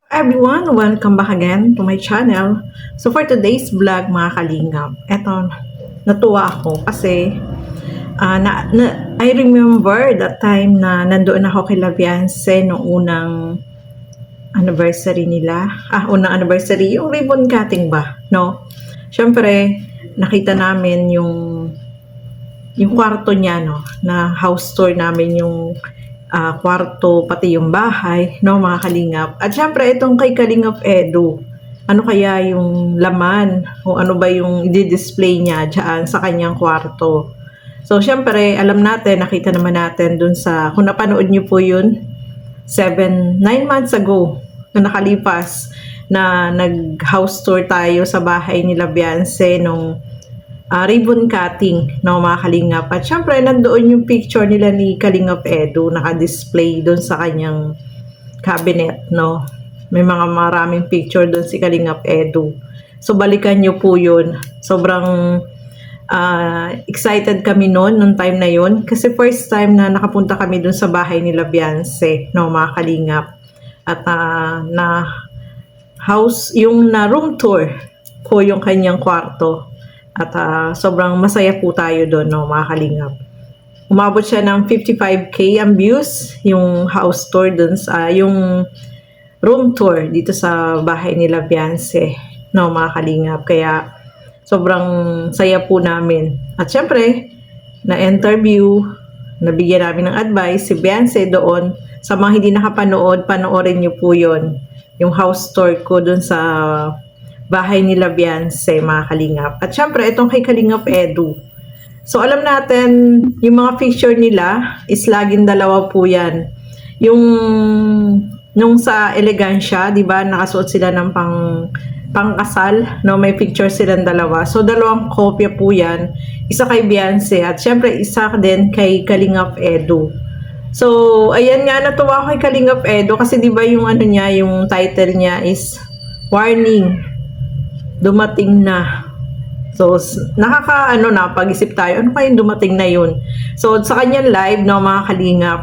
Everyone, welcome back again to my channel. So for today's vlog mga kalingap, eto, natuwa ako kasi I remember that time na nandoon ako kay Labianse noong unang anniversary nila. Unang anniversary, yung ribbon cutting ba, no? Siyempre, nakita namin yung kwarto niya, no, na house tour namin yung kwarto, pati yung bahay, no, mga kalingap. At syempre, itong kay Kalingap Edu, ano kaya yung laman, o ano ba yung i-display niya dyan sa kanyang kwarto. So, syempre, alam natin, nakita naman natin dun sa, kung napanood niyo po yun, 9 months ago, na nakalipas, na nag-house tour tayo sa bahay nila Beyonce nung ribbon cutting, no, mga kalingap. At syempre, nandoon yung picture nila ni Kalingap Edu, naka-display doon sa kanyang cabinet, no. May mga maraming picture doon si Kalingap Edu. So, balikan nyo po yun. Sobrang excited kami noon, nung time na yun. Kasi first time na nakapunta kami doon sa bahay nila Beyonce, no, mga kalingap. At na house, yung na room tour po yung kanyang kwarto. At sobrang masaya po tayo doon, no, mga kalingap. Umabot siya ng 55K ang views, yung house tour doon sa, yung room tour dito sa bahay nila Beyonce, no, mga kalingap. Kaya sobrang saya po namin. At syempre, na-interview, nabigyan namin ng advice si Beyonce doon. Sa mga hindi nakapanood, panoorin niyo po yon, yung house tour ko doon sa bahay nila Beyonce, mga kalingap. At syempre, itong kay Kalingap Edu. So, alam natin, yung mga picture nila is laging dalawa po yan. Yung, nung sa elegansya, di ba, nakasuot sila ng pangkasal, no, may picture silang dalawa. So, dalawang kopya po yan. Isa kay Beyonce at syempre, isa din kay Kalingap Edu. So, ayan nga, natuwa ako kay Kalingap Edu kasi di ba yung ano niya, yung title niya is Warning, dumating na. So, pag-isip tayo, ano kayong dumating na yun? So, sa kanyang live, no, mga kalingap,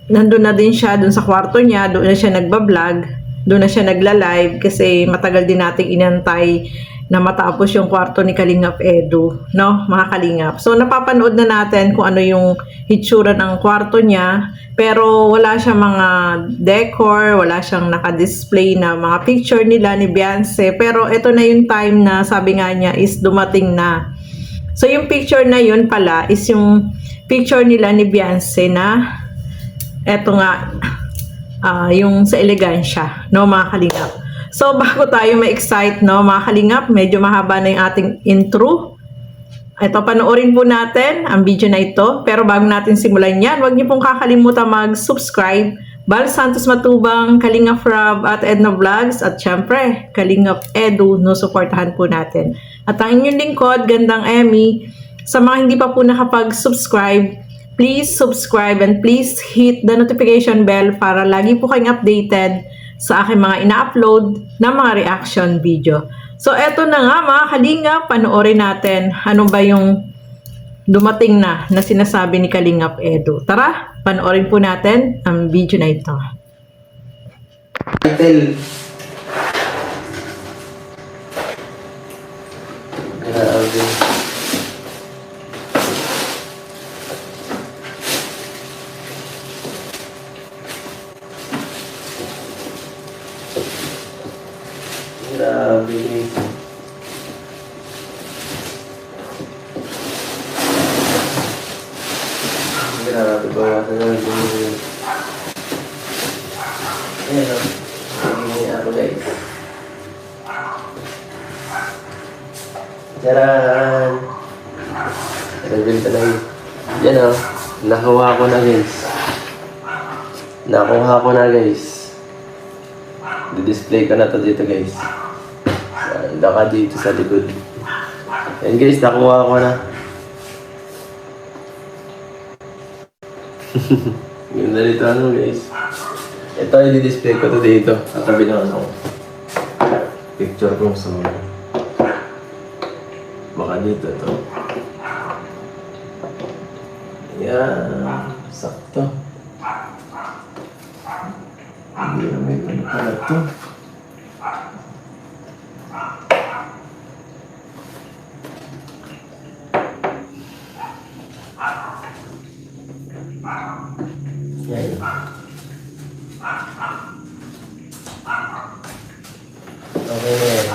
nandun na din siya, dun sa kwarto niya, doon na siya nagbablog, doon na siya nagla-live, kasi matagal din nating inantay na matapos yung kwarto ni Kalingap Edu, no, mga kalingap. So, napapanood na natin kung ano yung hitsura ng kwarto niya, pero wala siyang mga decor, wala siyang naka-display na mga picture nila ni Beyonce, pero ito na yung time na sabi nga niya is dumating na. So, yung picture na yun pala is yung picture nila ni Beyonce na eto nga, yung sa elegansya, no, mga kalingap. So, bago tayo ma-excite, no, mga kalingap, medyo mahaba na yung ating intro. Ito, panoorin po natin ang video na ito. Pero bago natin simulan yan, huwag niyo pong kakalimutan mag-subscribe. Bal Santos Matubang, Kalingap Rob at Edna Vlogs. At syempre, Kalingap Edu, no, supportahan po natin. At ang inyong lingkod, Gandang Emmy. Sa mga hindi pa po nakapag-subscribe, please subscribe and please hit the notification bell para lagi po kayong updated sa aking mga ina-upload na mga reaction video. So, eto na nga mga kalingap, panoorin natin ano ba yung dumating na sinasabi ni Kalingap Edu. Tara, panoorin po natin ang video na ito. Title. Grabe. Grabe. Grabe, bawasan na lang din yun. Ayan o. Hindi ako guys. Tcharan! Reveal ka na yun. Yan o. Nakuha ko na guys. Nakuha ko na guys. Di-display ko na to dito guys. Laka dito sa likod. Ayan guys, nakuha ko na. Ganda dito ano guys. Ito ay di-display ko to dito. At tabi ng ano. Picture ko sa mga. Baka dito to. Ayan. Sakto. Hindi na may ano pala to. Yan. Okay na yan.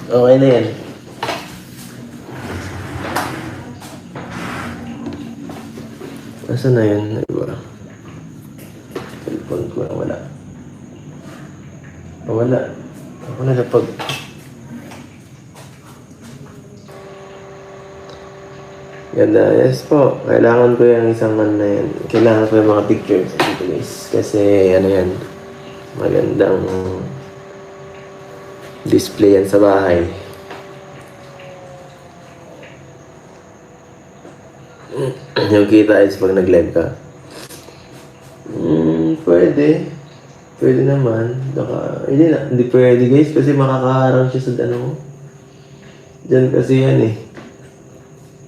Okay na yan. Nasaan na yun? Diba? Cellphone ko na wala. Wala. Ako na napag... Ganda. Yes po. Kailangan ko yung isang man na yan. Kailangan ko yung mga pictures dito guys. Kasi ano yan. Magandang display yan sa bahay. Yung kita is pag nag-live ka. Pwede. Pwede naman. Hindi pwede guys kasi makakaharang siya sa ano. Diyan kasi yan eh.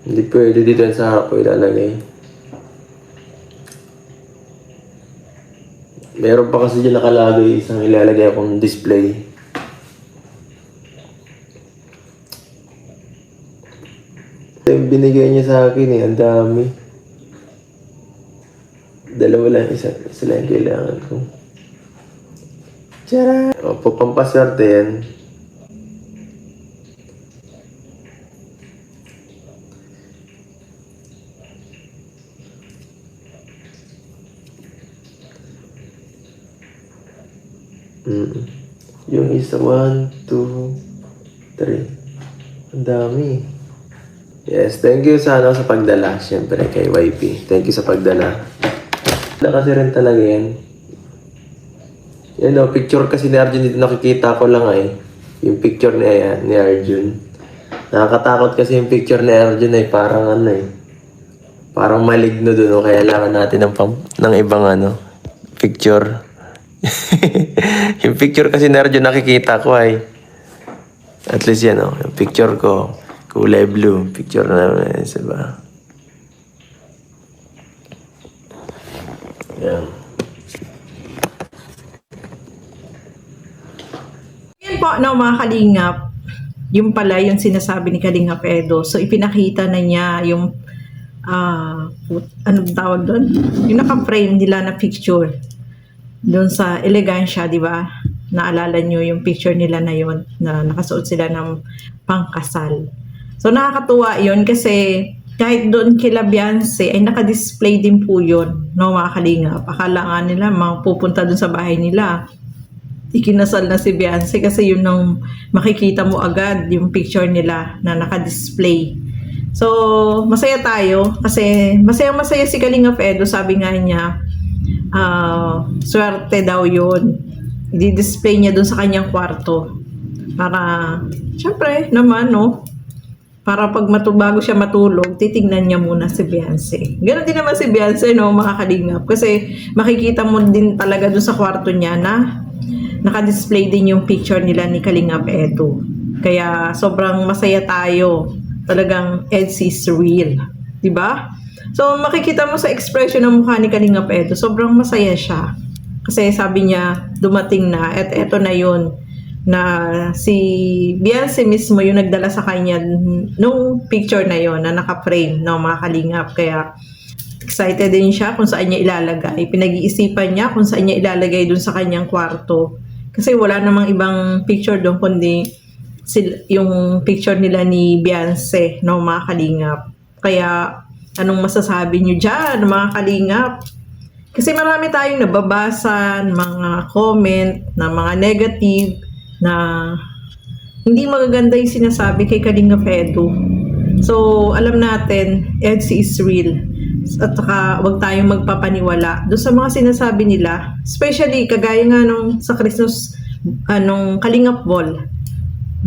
Hindi pwede dito yan sa harap ko ilalagay. Meron pa kasi dyan nakalagay isang ilalagay akong display. Yung binigay niya sa akin eh, ang dami. Dalawa lang, isa lang yung kailangan ko. Tara! Opo, pampaswerte yan. Yung isa, 1, 2, 3. Ang dami. Yes, thank you sa pagdala. Siyempre kay YP. Thank you sa pagdala. Wala kasi rin talaga yan. Yan o, picture kasi ni Arjun dito nakikita ko lang eh. Yung picture ni Arjun. Nakakatakot kasi yung picture ni Arjun ay parang ano eh. Parang maligno dun o kaya kailangan natin ng ibang picture. Yung picture kasi ni Arjun nakikita ko ay. At least yan o, yung picture ko. Kulay blue. Picture na naman. Diba? Yan. Yan po, no, mga kalingap. Yung pala, yung sinasabi ni Kalingap Edo. So, ipinakita na niya yung, anong tawag doon? Yung naka-frame nila na picture. Doon sa elegansya, di ba? Naalala nyo yung picture nila na yun, na nakasuot sila ng pangkasal. So, nakakatuwa yun kasi kahit doon kila Beyonce ay naka-display din po yun, no, mga kalingap. Akala nga nila, pupunta doon sa bahay nila, ikinasal na si Beyonce kasi yun nung makikita mo agad yung picture nila na naka-display. So, masaya tayo kasi masaya si Kalingap Edo. Sabi nga niya, swerte daw yun. I-display niya doon sa kanyang kwarto. Para, syempre naman, no? Para pag bago siya matulog, titignan niya muna si Beyonce. Ganon din naman si Beyonce, no, mga kalingap. Kasi makikita mo din talaga doon sa kwarto niya na naka-display din yung picture nila ni Kalingap Edo. Kaya sobrang masaya tayo. Talagang Edsy is real. Diba? So makikita mo sa expression ng mukha ni Kalingap Edo, sobrang masaya siya. Kasi sabi niya, dumating na at eto na yun. Na si Beyonce mismo yung nagdala sa kanya nung picture na yon na naka-frame, no, mga kalingap. Kaya excited din siya kung saan niya ilalagay. Pinag-iisipan niya kung saan niya ilalagay dun sa kanyang kwarto. Kasi wala namang ibang picture doon kundi yung picture nila ni Beyonce, no, mga kalingap. Kaya anong masasabi niyo dyan, mga kalingap? Kasi marami tayong nababasa, mga comment na mga negative na hindi magaganda yung sinasabi kay Kalingap Edo. So, alam natin, Edsy is real. At saka, huwag tayong magpapaniwala doon sa mga sinasabi nila. Especially, kagaya nga nung sa Christmas, nung Kalingap Ball.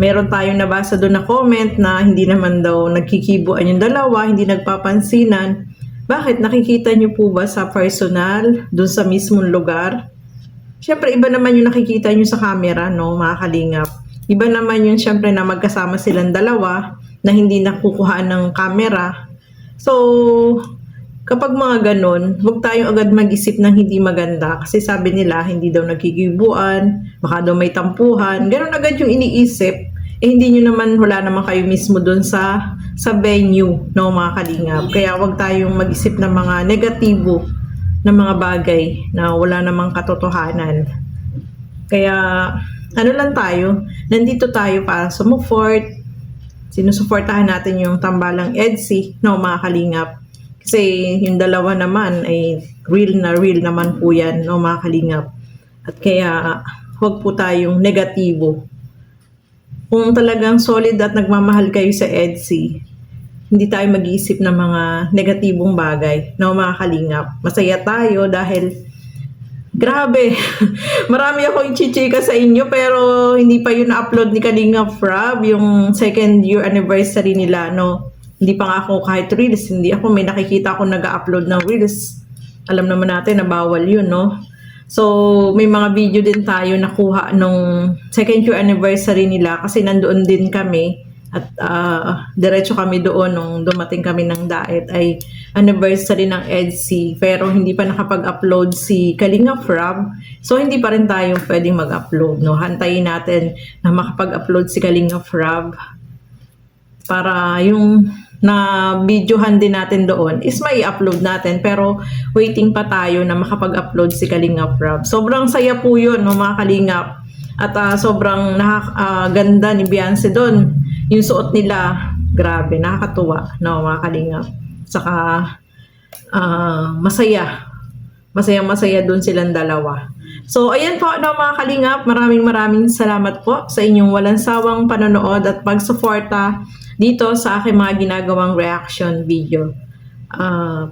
Meron tayong nabasa doon na comment na hindi naman daw nagkikibuan yung dalawa, hindi nagpapansinan. Bakit? Nakikita niyo po ba sa personal, doon sa mismong lugar? Siyempre, iba naman yung nakikita nyo sa camera, no, mga kalingap. Iba naman yung siyempre na magkasama silang dalawa na hindi nakukuha ng camera. So, kapag mga ganon, huwag tayong agad mag-isip ng hindi maganda kasi sabi nila hindi daw nagkikibuan, baka daw may tampuhan, ganon agad yung iniisip. Hindi nyo naman, wala naman kayo mismo doon sa venue, no, mga kalingap. Kaya huwag tayong mag-isip ng mga negatibo na mga bagay na wala namang katotohanan. Kaya ano lang tayo, nandito tayo para sumuport, sinusuportahan natin yung tambalang EDSI, no, mga kalingap. Kasi yung dalawa naman ay real naman po yan, no, mga kalingap. At kaya huwag po tayong negatibo. Kung talagang solid at nagmamahal kayo sa EDSI, hindi tayo mag-iisip ng mga negatibong bagay, no, mga kalingap. Masaya tayo dahil grabe, marami akong ichichika sa inyo pero hindi pa yun na-upload ni Kalingap Rob, yung 2nd year anniversary nila, no. Hindi pa nga ako kahit reels, may nakikita ako nag-upload ng reels. Alam naman natin na bawal yun, no? So, may mga video din tayo nakuha nung 2nd year anniversary nila kasi nandoon din kami at diretso kami doon nung dumating kami ng Daet ay anniversary ng EDSI pero hindi pa nakapag-upload si Kalingap Rob. So, hindi pa rin tayo pwedeng mag-upload, no? Hantayin natin na makapag-upload si Kalingap Rob para yung na videohan din natin doon is may upload natin pero waiting pa tayo na makapag-upload si Kalingap Rob. Sobrang saya po yun, no, mga kalingap. At sobrang ganda ni Beyonce doon. Yung suot nila, grabe, nakakatuwa, no, mga kalingap. Saka masaya. Masaya doon silang dalawa. So, ayan po, no, mga kalingap. Maraming salamat po sa inyong walang sawang panonood at pagsuporta dito sa aking mga ginagawang reaction video.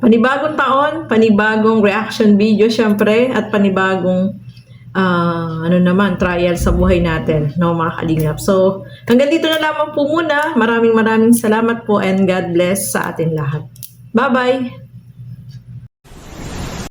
Panibagong taon, panibagong reaction video syempre, at panibagong trial sa buhay natin, no, mga kalingap. So, hanggang dito na lamang po muna. Maraming salamat po and God bless sa atin lahat. Bye-bye!